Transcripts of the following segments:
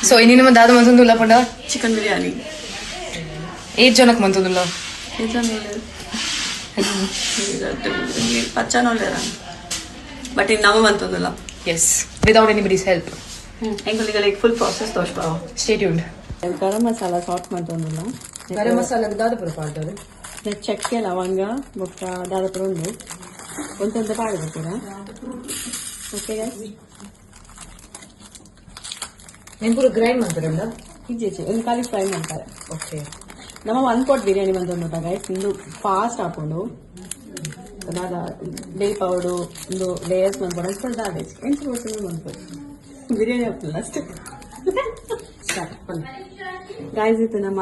So ಇನ್ನಿನ ದಾದ ಮಂತಂದುಲ್ಲ ಪಂಡ chicken biryani 8 ಜನಕ್ಕೆ ಮಂತಂದುಲ್ಲ ಪಚ್ಚನೊಳ್ಳೆರ ಬಟ್ ಇನ್ನು ನಾವು ಮಂತಂದುಲ್ಲ ಎಸ್ ವಿದೌಟ್ ಎನಿಬಡೀಸ್ ಹೆಲ್ಪ್ ಎಂಗುಲಿಗಳಿಗೆ ಫುಲ್ ಪ್ರಾಸೆಸ್ ತೋರಿಸ್ಬಾವ ಸ್ಟೇ ಟ್ಯೂನ್ಡ್ ಗರಂ ಮಸಾಲ ಸಾಟ್ ಮಂತಂದುಲ್ಲ ಗರಂ ಮಸಾಲ ದಾದ ಪುರ ಪಾಡ್ದವ್ರು ಚಕ್ಕೆ ಲವಂಗ ಬೊಕ್ಕ ದಾದ ಪುರ ಉಂಡು ಒಂತೊಂದು ಪಾಡಿದ ಪುರ ಓಕೆ నేను ಪೂರ ಗ್ರೈಂಡ್ ಮಾಡ್ತಾರಲ್ಲ ಇಜ್ಜೆ ಒಂದು ಖಾಲಿ ಫ್ರೈ ಮಾಡ್ತಾರೆ ಓಕೆ ನಮ್ಮ ಒನ್ ಪಾಟ್ ಬಿರಿಯಾನಿ ಬಂದು ಗೈಸ್ ಇಂದು ಫಾಸ್ಟ್ ಹಾಕೊಂಡು ದಾದ ಡೇ ಪೌಡು ಒಂದು ಲೇಯರ್ಸ್ ಮಾಡ್ಕೊಂಡು ಅನ್ಕೊಂಡು ದಾದ ಎಂಟು ವರ್ಷ ಬಂದ್ಬೋದು ಬಿರಿಯಾನಿ ಹಾಕ್ತಿಲ್ಲ ಅಷ್ಟೇ ಗೈಸ್ ಇತ್ತು ನಮ್ಮ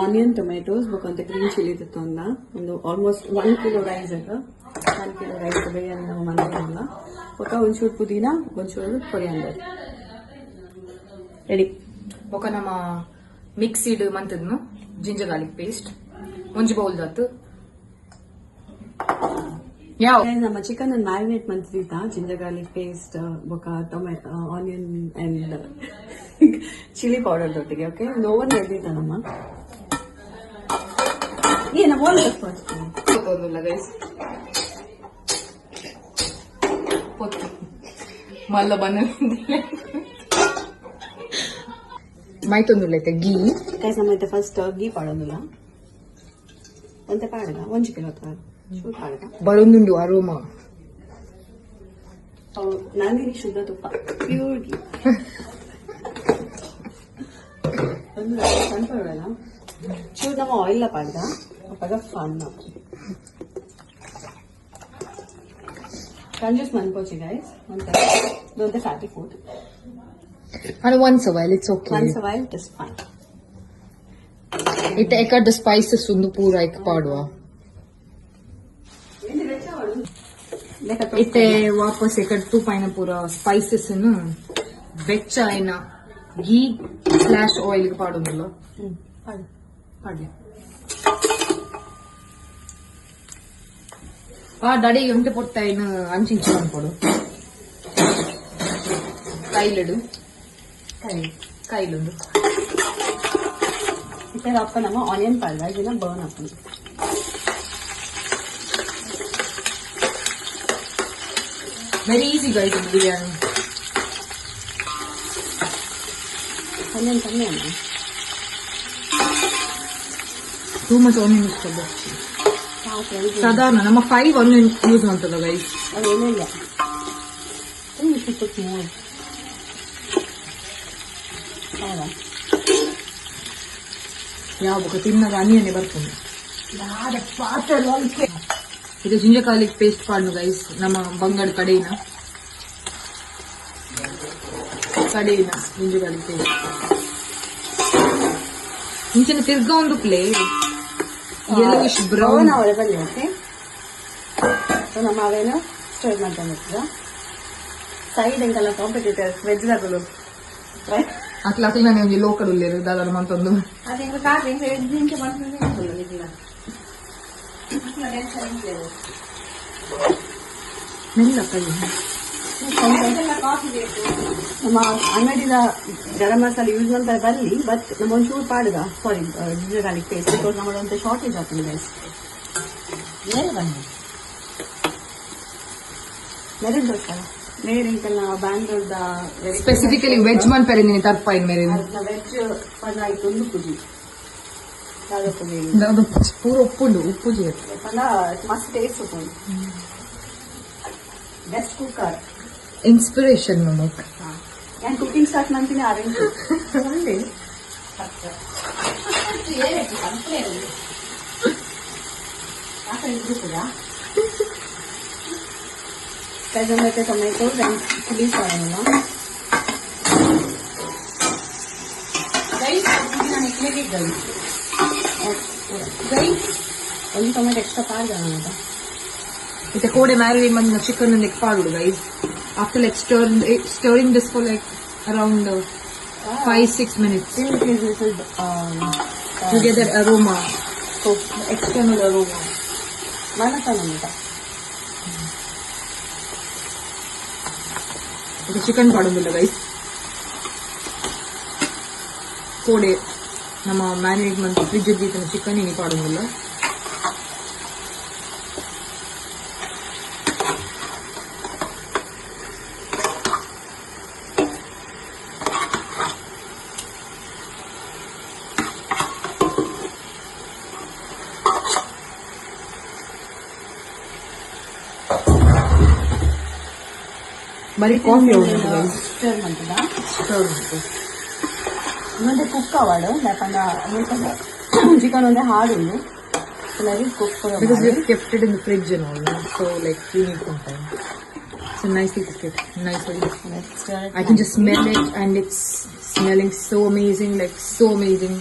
ಆನಿಯನ್ ಟೊಮೆಟೋಸ್ ಬೇಕಂತ ಗ್ರೀನ್ ಚಿಲ್ಲಿ ಇತ್ತು ಒಂದು ಆಲ್ಮೋಸ್ಟ್ 1 ಕಿಲೋ ರೈಸ್ ಅದು 1 ಕಿಲೋ ರೈಸ್ ಬಿರಿಯಾನಿ ನಮ್ಮ ಮನೆಯಲ್ಲ ఒక ಒಂಚೂರು ಪುದೀನ ಒಂಚೂರು ಕೊರಿಯಾಂಡರ್ ರೆಡಿ ఒక ನಮ್ಮ ಮಿಕ್ಸಿಡ್ ಮಂತದ್ನು ಜಿಂಜರ್ ಗಾರ್ಲಿಕ್ ಪೇಸ್ಟ್ ಒಂಜಿ ಬೌಲ್ ದಾತು ಯಾವ ನಮ್ಮ ಚಿಕನ್ ಅನ್ನು ಮ್ಯಾರಿನೇಟ್ ಮಾಡ್ತಿದ್ದ ಜಿಂಜರ್ ಗಾರ್ಲಿಕ್ ಪೇಸ್ಟ್ ಬೊಕ tomato onion and chilli powder ಜೊತೆಗೆ ಓಕೆ ಓವನ್ ಎದ್ದಿದ್ದ ನಮ್ಮ ಏನ ಓವನ್ ಗೊತ್ತೋದಿಲ್ಲ ಗೈಸ್ ಮಲ್ಲ ಬನ್ನ ಮೈತೊಂದುಲ್ಲೈತೆ ಗೀ ಕೈ ಸಮಯತೆ ಫಸ್ಟ್ ಗೀ ಪಾಡೋದಿಲ್ಲ ಒಂತೆ ಪಾಡಗ ಒಂಜಿ ಕಿಲೋ ಶೂ ಪಾಡಗ ಬರೊಂದುಂಡು ಅರೋಮಾ ನಾನಿಗೆ ಶುದ್ಧ ತುಪ್ಪ ಪ್ಯೂರ್ ಗೀ ಒಂದು ಸನ್ಫ್ಲವರ್ ಚೂರು ನಮ್ಮ ಆಯಿಲ್ ಪಾಡ್ದ ಅಪ್ಪಾಗ ಫನ್ ಕಂಜೂಸ್ ಮನ್ಕೋಚಿ ಗೈಸ್ ಒಂದು fatty food and once a while it's okay once a while just fine it ekad the spices undu pura ek paduva ite ವಾಪಸ್ ekad tu paina pura spices nu vecha aina ghee / oil ge padundilla padi dadi unte potta ina anchichu anpodu kailedu ಕೈಲೊಂದು ಇತರ ಅಪ್ಪ ನಮ್ಮ onion ಪಾಡ್ದ ಇದನ್ನ burn ಹಾಕೊಂಡು very easy guys biryani onion ಕಮ್ಮಿ ಅಮ್ಮ too much onion ಇರ್ತದೆ ಸಾಧಾರಣ ನಮ್ಮ 5 ಆನಿಯನ್ ಯೂಸ್ ಮಾಡ್ತದ ಗೈಸ್ ಅದೇನೂ ಇಲ್ಲ ಸ್ವಲ್ಪ ಮೂರು ಹೌದಾ ಯಾವ ತಿನ್ನಾಗ ಆನಿಯನ್ನೇ ಬರ್ತದೆ ಇದು ಜಿಂಜರ್ ಗಾರ್ಲಿಕ್ ಪೇಸ್ಟ್ ಪಾಡ್ನು ಗೈಸ್ ನಮ್ಮ ಬಂಗಾಳ ಕಡೆಯಿನ ಜಿಂಜರ್ ಗಾರ್ಲಿಕ್ ಪೇಸ್ಟ್ ಇಂಚಿನ ತಿರ್ಗಾ ಒಂದು play yellowish brown available okay so ನಮ್ಮ ಅವೇನು ಸ್ಟೋರ್ ಮಾಡ್ಕೊಂಡಿರ್ತೀರ ಸೈಡ್ ಎಂಕಲ್ಲ ಕಾಂಪಿಟೇಟರ್ಸ್ ವೆಜ್ ಆಗಲು ರೈಟ್ అట్లా అట్లా నేను లోకల్ లేరు దాదాపు మంతొందు అది ఇంకా కాదు ఇంకా ఇంకే మంత్రులు ಇಲ್ಲ ಮೆಲ್ಲ ಕೈ ನಮ್ಮ ಅಂಗಡಿದ ಗರಂ ಮಸಾಲ ಯೂಸ್ ಮಾಡ್ತಾರೆ ಬರಲಿ ಬಟ್ ನಮ್ಮ ಒಂಚೂರು ಪಾಡುಗ ಸಾರಿ ಜಿಂಜರ್ ಗಾರ್ಲಿಕ್ ಪೇಸ್ಟ್ ಬಿಕಾಸ್ ನಮ್ಮದೊಂದು ಶಾರ್ಟೇಜ್ ಆಗ್ತದೆ ಗೈಸ್ ಬೇರೆ ಬನ್ನಿ ಬೇರೆ ಗೊತ್ತಲ್ಲ ಬೇರೆ ಇಂಕಲ್ಲ ಬ್ಯಾಂಗ್ಳೂರ್ದ ಸ್ಪೆಸಿಫಿಕಲಿ ವೆಜ್ ಮನ್ಪೆರೆ ನೀನು ತರ್ಪಾಯಿನ್ ಮೇರೆ ವೆಜ್ ಪದ ಆಯ್ತು ಒಂದು ಪುಜಿ ಪೂರ ಉಪ್ಪು ಪದ ಮಸ್ತ್ ಟೇಸ್ಟ್ ಉಂಟು ಬೆಸ್ಟ್ ಕುಕ್ಕರ್ ಇನ್ಸ್ಪಿರೇಷನ್ ನಮಗೆ ನಾನು ಕುಕಿಂಗ್ ಸ್ಟಾರ್ಟ್ ಮಾಡ್ತೀನಿ ಅರೇಂಜ್ ಒಳ್ಳೆ ಟೊಮೆಟೊ ಚಿಲ್ಲಿ ಸಾರಲ್ಲ ಒಂದು ಟೊಮೆಟೊ ಎಕ್ಸ್ಟ್ರಾ ಪಾಡ್ದ ಅಂತ It's a code marinade man chicken and like paadu guys. After like stirring this for like around 5-6 minutes. You get that aroma. So external aroma. It's chicken paadu guys. 4 day ನಮ್ಮ marinate month fridge ಇದ್ದಿತ್ತು chicken ಏನು ಪಾಡೋದಿಲ್ಲ. మరి coffee స్టర్ మంచిదా ಇನ್ನೊಂದು cook ಅವಾಡು ಯಾಕಂದ್ರೆ chicken ಒಂದೇ hard ಉಂಡು cook because we've kept it in the fridge and all, so like we need some time. So nicely cooked, nicely. I can just smell it and it's smelling so amazing, like so amazing.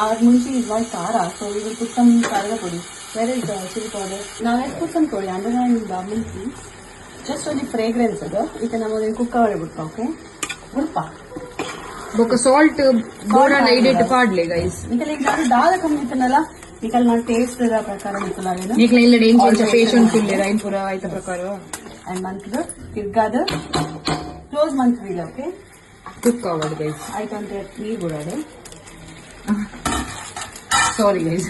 Our munchi is white kara, so we will put some kara podi. Where is the chili powder? Now let's put some podi underlying the munchi. Just for the fragrance ago, you can have cook our butta, okay? Gulpa. Because salt board light ಪಾಡ್ಲೆ guys ನಿಕಲ್ ಈಗ ನಾನು ದಾದ ಕಮ್ಮಿ ಇತ್ತನಲ್ಲ ನಿಕಲ್ ನಾನು taste the ಪ್ರಕಾರ ನಿಕಲಾವೇನ ನಿಕಲ್ ಇಲ್ಲ danger patient ಇಲ್ಲ ರೈನ್ ಪೂರ ಆಯ್ತ ಪ್ರಕಾರ ಅಂಡ್ ಮಂತ್ದ ತಿರ್ಗಾದ ಕ್ಲೋಸ್ ಮಂತ್ ಇಲ್ಲ ಓಕೆ ಕುಕ್ ಅವರ್ಡ್ ಗೈಸ್ ಆಯ್ತಂತೆ ನೀರು ಬಿಡೋದು sorry guys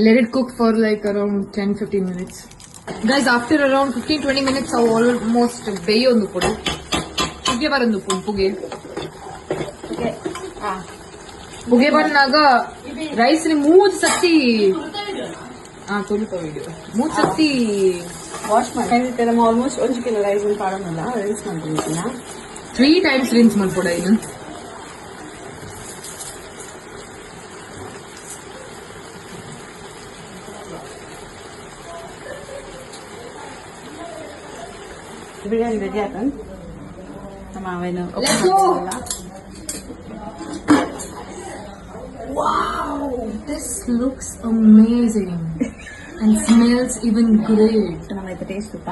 let it cook for like around 10-15 minutes. Guys, after around 15-20 minutes I almost ಬೇಯೊಂದು ಪುಡಿ ಪುಗೆ ಬರಂದು ಪುಗೆ ಪುಗೆ ಬಂದಾಗ ರೈಸ್ ನಿ 3 ಸತಿ ತುಳಿಪ ವಿಡಿಯೋ 3 ಸತಿ ವಾಶ್ ಮಾಡಿ ನಮ್ಮ ಆಲ್ಮೋಸ್ಟ್ 1 ಕಿಲೋ ರೈಸ್ ಪಾಡೋಲ್ಲ ರಿನ್ಸ್ ಮಾಡ್ತೀನಿ 3 times rinse ಮಾಡ್ಕೊಡ ಇನ್ನು ಬಿರಿಯಾನಿ ರೆಡಿ ಆಯ್ತು ನಮ್ಮ ಅವೇನು wow, this looks amazing and smells even great. ನಮ್ಮೈತೆ ಟೇಸ್ಟ್ ಉಪ್ಪ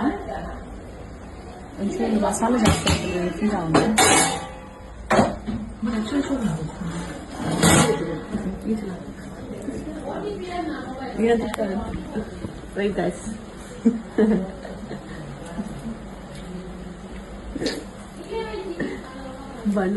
ಒಂಚೂರು ಮಸಾಲೆ ಜಾಸ್ತಿ ಹಾಕಿದ್ರೆ ಫೀಲ್ ಆಗುತ್ತೆ ರೈಟ್ ಗೈಸ್ ಬಣ್ಣ